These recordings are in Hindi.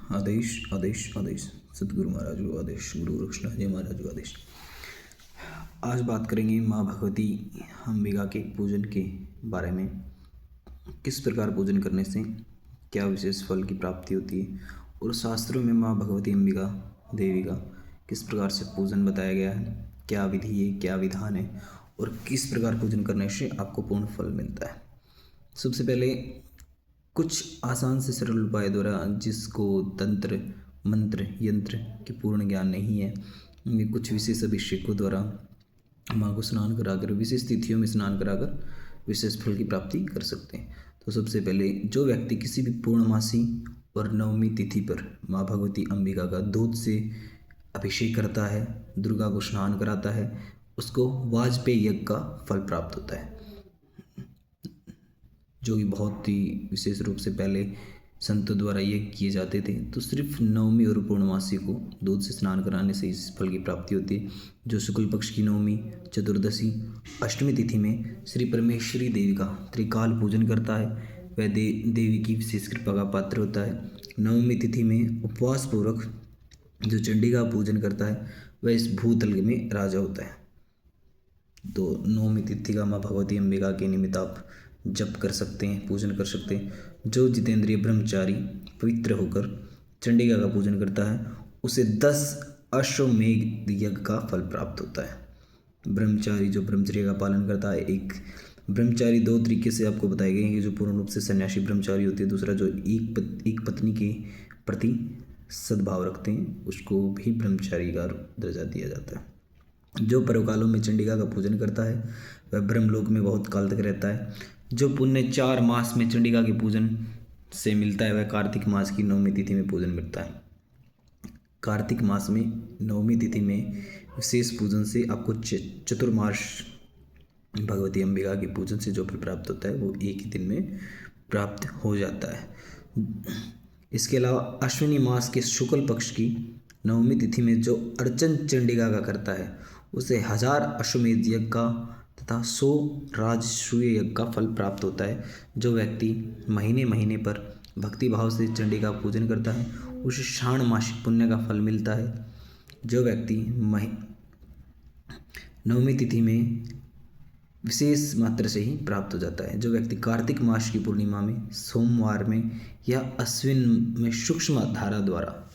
आदेश आदेश आदेश। सतगुरु महाराज को आदेश, गुरु कृष्ण जी महाराज को आदेश। आज बात करेंगे माँ भगवती अंबिका के पूजन के बारे में। किस प्रकार पूजन करने से क्या विशेष फल की प्राप्ति होती है और शास्त्रों में माँ भगवती अंबिका देवी का किस प्रकार से पूजन बताया गया है, क्या विधि है, क्या विधान है और किस प्रकार पूजन करने से आपको पूर्ण फल मिलता है। सबसे पहले कुछ आसान से सरल उपाय द्वारा, जिसको तंत्र मंत्र यंत्र की पूर्ण ज्ञान नहीं है, कुछ विशेष अभिषेकों द्वारा माँ को स्नान कराकर, विशेष तिथियों में स्नान कराकर विशेष फल की प्राप्ति कर सकते हैं। तो सबसे पहले जो व्यक्ति किसी भी पूर्णमासी और नवमी तिथि पर माँ भगवती अंबिका का दूध से अभिषेक करता है, दुर्गा को स्नान कराता है, उसको वाजपेयी यज्ञ का फल प्राप्त होता है, जो कि बहुत ही विशेष रूप से पहले संतों द्वारा ये किए जाते थे। तो सिर्फ नवमी और पूर्णमासी को दूध से स्नान कराने से इस फल की प्राप्ति होती है। जो शुक्ल पक्ष की नवमी, चतुर्दशी, अष्टमी तिथि में श्री परमेश्वरी देवी का त्रिकाल पूजन करता है, वह देवी की विशेष कृपा का पात्र होता है। नवमी तिथि में उपवास पूर्वक जो चंडी का पूजन करता है, वह इस भूतल में राजा होता है। तो नवमी तिथि का माँ भगवती अंबिका के निमित्त आप जप कर सकते हैं, पूजन कर सकते हैं। जो जितेंद्रिय ब्रह्मचारी पवित्र होकर चंडिका का पूजन करता है, उसे 10 अश्वमेध यज्ञ का फल प्राप्त होता है। ब्रह्मचारी जो ब्रह्मचर्य का पालन करता है, एक ब्रह्मचारी दो तरीके से आपको बताए गए हैं, जो पूर्ण रूप से सन्यासी ब्रह्मचारी होती है, दूसरा जो एक पत्नी के प्रति सद्भाव रखते हैं, उसको भी ब्रह्मचारी का दर्जा दिया जाता है। जो पर्वकालों में चंडिका का पूजन करता है, वह ब्रह्मलोक में बहुत काल तक रहता है। जो पुण्य 4 मास में चंडिका के पूजन से मिलता है, वह कार्तिक मास की नवमी तिथि में पूजन मिलता है। कार्तिक मास में नवमी तिथि में विशेष पूजन से आपको चतुर्मास भगवती अंबिका के पूजन से जो फल प्राप्त होता है, वो एक ही दिन में प्राप्त हो जाता है। इसके अलावा अश्विनी मास के शुक्ल पक्ष की नवमी तिथि में जो अर्चन चंडिका का करता है, उसे 1000 अश्वमेध यज्ञ का तथा 100 राजसूय यज्ञ का फल प्राप्त होता है। जो व्यक्ति महीने महीने पर भक्ति भाव से चंडिका का पूजन करता है, उसे शाण मासिक पुण्य का फल मिलता है। जो व्यक्ति नवमी तिथि में विशेष मात्रा से ही प्राप्त हो जाता है। जो व्यक्ति कार्तिक मास की पूर्णिमा में, सोमवार में या अश्विन में सूक्ष्म धारा द्वारा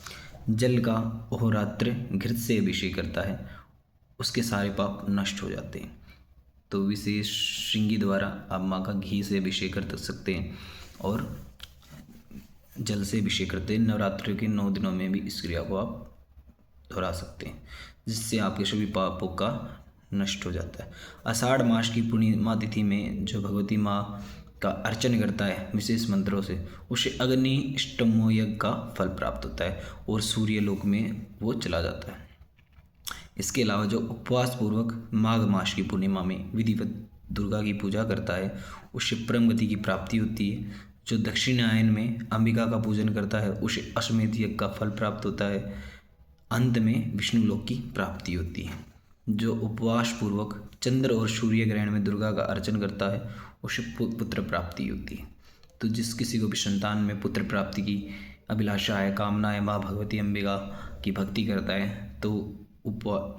जल का अहोरात्र घृत से अभिषेक करता है, उसके सारे पाप नष्ट हो जाते हैं। तो विशेष श्रृंगी द्वारा आप माँ का घी से अभिषेक कर सकते हैं और जल से अभिषेक करते हैं। नवरात्रि के 9 दिनों में भी इस क्रिया को आप दोहरा सकते हैं, जिससे आपके सभी पापों का नष्ट हो जाता है। आषाढ़ मास की पूर्णिमा तिथि में जो भगवती माँ का अर्चन करता है विशेष मंत्रों से, उसे अग्नि अष्टमो यज्ञ का फल प्राप्त होता है और सूर्य लोक में वो चला जाता है। इसके अलावा जो उपवास पूर्वक माघ मास की पूर्णिमा में विधिवत दुर्गा की पूजा करता है, उसे परम गति की प्राप्ति होती है। जो दक्षिणायन में अंबिका का पूजन करता है, उसे अश्वमेध यज्ञ का फल प्राप्त होता है। अंत में विष्णु लोक की प्राप्ति होती है। जो उपवास पूर्वक चंद्र और सूर्य ग्रहण में दुर्गा का अर्चन करता है, उसे पुत्र प्राप्ति होती है। तो जिस किसी को भी संतान में पुत्र प्राप्ति की अभिलाषा है, कामना है, माँ भगवती अंबिका की भक्ति करता है, तो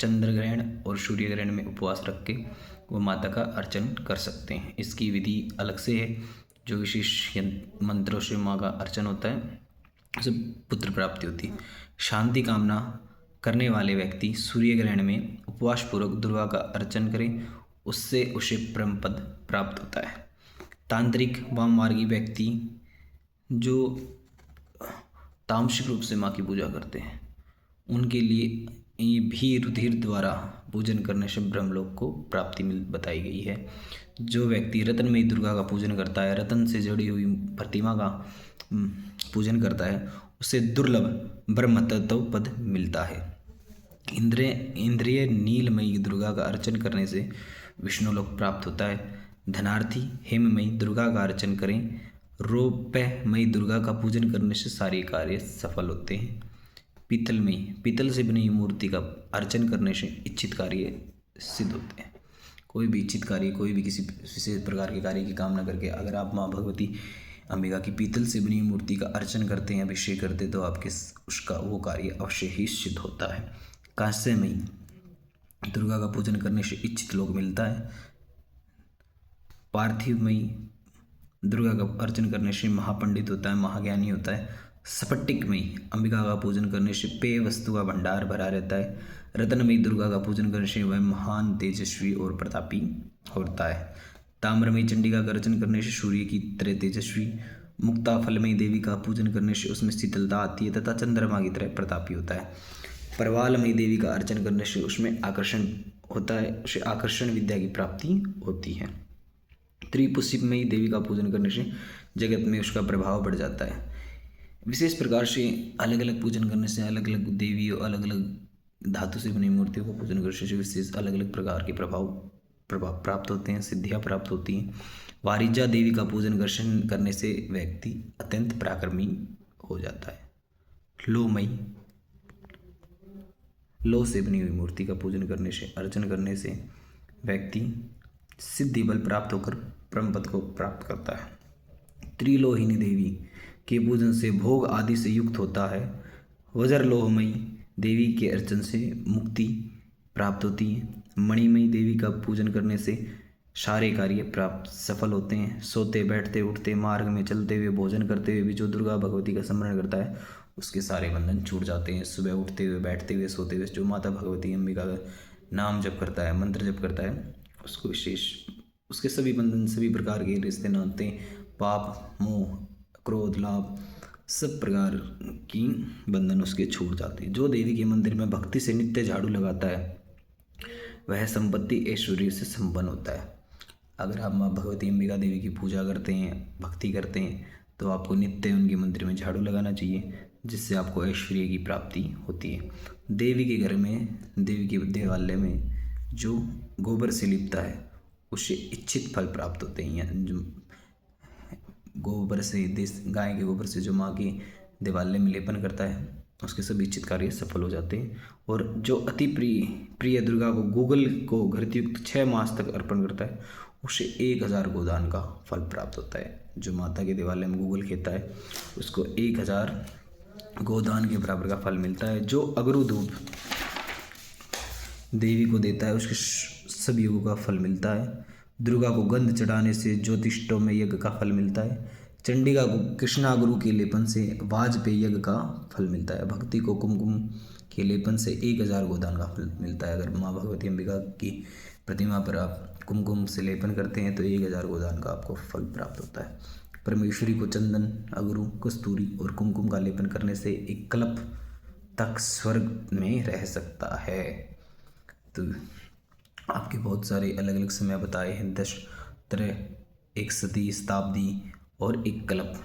चंद्र ग्रहण और सूर्य ग्रहण में उपवास रख के वो माता का अर्चन कर सकते हैं। इसकी विधि अलग से है, जो विशेष मंत्रों से माँ का अर्चन होता है, उसे पुत्र प्राप्ति होती है। शांति कामना करने वाले व्यक्ति सूर्य ग्रहण में उपवास पूर्वक दुर्गा का अर्चन करें, उससे उसे परम पद प्राप्त होता है। तांत्रिक वाममार्गी व्यक्ति जो तामसिक रूप से माँ की पूजा करते हैं, उनके लिए ये भी रुधिर द्वारा पूजन करने से ब्रह्मलोक को प्राप्ति बताई गई है। जो व्यक्ति रत्नमयी दुर्गा का पूजन करता है, रत्न से जुड़ी हुई प्रतिमा का पूजन करता है, उसे दुर्लभ ब्रह्म तत्व पद मिलता है। इंद्रिय नीलमयी दुर्गा का अर्चन करने से विष्णु लोक प्राप्त होता है। धनार्थी हेममयी दुर्गा का अर्चन करें। रौप्यमयी दुर्गा का पूजन करने से सारे कार्य सफल होते हैं। पीतल से बनी मूर्ति का अर्चन करने से इच्छित कार्य सिद्ध होते हैं। कोई भी इच्छित कार्य, कोई भी किसी विशेष प्रकार के कार्य की कामना करके अगर आप माँ भगवती अंबिका की पीतल से बनी मूर्ति का अर्चन करते हैं, अभिषेक करते तो आपके उसका वो कार्य अवश्य ही सिद्ध होता है। कांस्यमयी दुर्गा का पूजन करने से इच्छित लोक मिलता है। पार्थिवमयी दुर्गा का अर्चन करने से महापंडित होता है, महाज्ञानी होता है। स्फटिकमयी अंबिका का पूजन करने से पेय वस्तु का भंडार भरा रहता है। रत्नमयी दुर्गा का पूजन करने से वह महान तेजस्वी और प्रतापी होता है। ताम्रमयी चंडिका का अर्चन करने से सूर्य की तरह तेजस्वी। मुक्ता फलमयी देवी का पूजन करने से उसमें शीतलता आती है तथा चंद्रमा की तरह प्रतापी होता है। परवालमयी देवी का अर्चन करने से उसमें आकर्षण होता है, उसे आकर्षण विद्या की प्राप्ति होती है। त्रिपुष्पमयी देवी का पूजन करने से जगत में उसका प्रभाव बढ़ जाता है। विशेष प्रकार से अलग अलग पूजन करने से अलग अलग देवी और अलग अलग धातु से बनी मूर्तियों का पूजन करने से विशेष अलग अलग प्रकार के प्रभाव प्राप्त होते हैं, सिद्धियाँ प्राप्त होती हैं। वारिजा देवी का पूजन करने से व्यक्ति अत्यंत पराक्रमी हो जाता है। लोमयी लो से बनी हुई मूर्ति का पूजन करने से अर्चन करने से व्यक्ति सिद्धि बल प्राप्त होकर परम पद को प्राप्त करता है। त्रिलोहिनी देवी के पूजन से भोग आदि से युक्त होता है। वज्रलोहमयी देवी के अर्चन से मुक्ति प्राप्त होती है। मणिमयी देवी का पूजन करने से सारे कार्य प्राप्त सफल होते हैं। सोते बैठते उठते मार्ग में चलते हुए भोजन करते हुए भी जो दुर्गा भगवती का स्मरण करता है उसके सारे बंधन छूट जाते हैं। सुबह उठते हुए बैठते हुए सोते हुए जो माता भगवती अंबिका का नाम जप करता है, मंत्र जप करता है, उसको विशेष उसके सभी बंधन, सभी प्रकार के रिश्ते नाते, पाप, मोह, क्रोध, लाभ, सब प्रकार की बंधन उसके छूट जाते हैं। जो देवी के मंदिर में भक्ति से नित्य झाड़ू लगाता है वह संपत्ति ऐश्वर्य से संपन्न होता है। अगर आप माँ भगवती अंबिका देवी की पूजा करते हैं, भक्ति करते हैं तो आपको नित्य उनके मंदिर में झाड़ू लगाना चाहिए, जिससे आपको ऐश्वर्य की प्राप्ति होती है। देवी के घर में, देवी के देवालय में जो गोबर से लिपता है उससे इच्छित फल प्राप्त होते हैं। जो गोबर से, देश गाय के गोबर से जो माँ के देवालय में लेपन करता है उसके सब इच्छित कार्य सफल हो जाते हैं। और जो अति प्रिय दुर्गा को गूगल को घृतयुक्त 6 मास तक अर्पण करता है उसे 1000 गोदान का फल प्राप्त होता है। जो माता के देवालय में गूगल खेता है उसको 1000 गोदान के बराबर का फल मिलता है। जो अगरू दूध देवी को देता है उसके सब योगों का फल मिलता है। दुर्गा को गंध चढ़ाने से ज्योतिष्टों में यज्ञ का फल मिलता है। चंडिका को कृष्णागुरु के लेपन से वाजपेयी यज्ञ का फल मिलता है। भक्ति को कुमकुम के लेपन से 1000 गोदान का फल मिलता है। अगर माँ भगवती अंबिका की प्रतिमा पर आप कुमकुम से लेपन करते हैं तो 1000 गोदान का आपको फल प्राप्त होता है। परमेश्वरी को चंदन, अगरू, कस्तूरी और कुमकुम का लेपन करने से एक कल्प तक स्वर्ग में रह सकता है। तो आपके बहुत सारे अलग अलग समय बताए हैं, 10 तरह, 1 सदी, शताब्दी और 1 कल्प।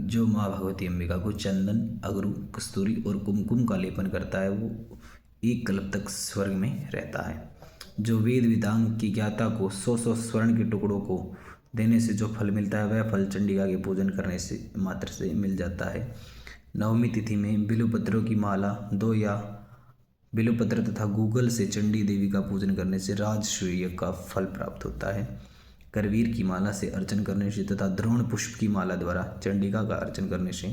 जो माँ भगवती अंबिका को चंदन, अगरू, कस्तूरी और कुमकुम का लेपन करता है वो 1 कल्प तक स्वर्ग में रहता है। जो वेद वेदांग की ज्ञाता को 100 स्वर्ण के टुकड़ों को देने से जो फल मिलता है वह फल चंडिका के पूजन करने से मात्र से मिल जाता है। नवमी तिथि में बिल्वपत्रों की माला 2 या बिल्वपत्र तथा गूगल से चंडी देवी का पूजन करने से राजसूय का फल प्राप्त होता है। करवीर की माला से अर्चन करने से तथा द्रोण पुष्प की माला द्वारा चंडिका का अर्चन करने से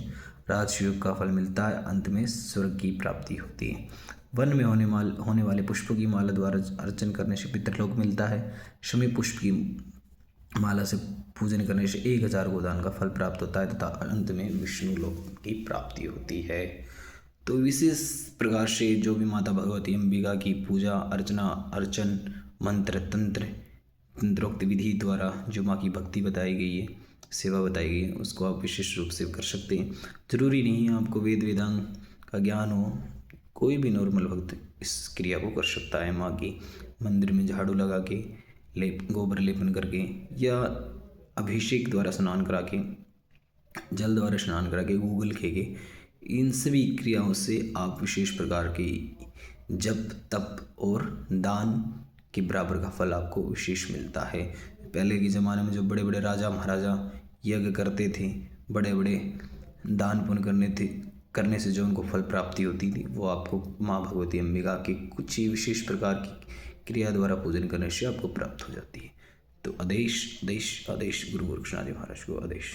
राजसूय का फल मिलता है। अंत में स्वर्ग की प्राप्ति होती है। वन में होने वाले पुष्पों की माला द्वारा अर्चन करने से पितृलोक मिलता है। शमी पुष्प की माला से पूजन करने से 1000 गोदान का फल प्राप्त होता है तथा अंत में विष्णु लोक की प्राप्ति होती है। तो विशेष प्रकार से जो भी माता भगवती अंबिका की पूजा अर्चना, अर्चन, मंत्र, तंत्रोक्त विधि द्वारा जो माँ की भक्ति बताई गई है, सेवा बताई गई है, उसको आप विशेष रूप से कर सकते हैं। जरूरी नहीं है आपको वेद वेदांग का ज्ञान हो, कोई भी नॉर्मल भक्त इस क्रिया को कर सकता है। माँ की मंदिर में झाड़ू लगा के, गोबर लेपन करके या अभिषेक द्वारा स्नान करा के, जल द्वारा स्नान करा के, गूगल खे के, इन सभी क्रियाओं से आप विशेष प्रकार की जप, तप और दान के बराबर का फल आपको विशेष मिलता है। पहले के ज़माने में जो बड़े बड़े राजा महाराजा यज्ञ करते थे, बड़े बड़े दान पुण्य करने से जो उनको फल प्राप्ति होती थी वो आपको माँ भगवती अंबिका के कुछ ही विशेष प्रकार की क्रिया द्वारा पूजन करने से आपको प्राप्त हो जाती है। तो आदेश आदेश आदेश गुरु गोरक्षनाथ महाराज को आदेश।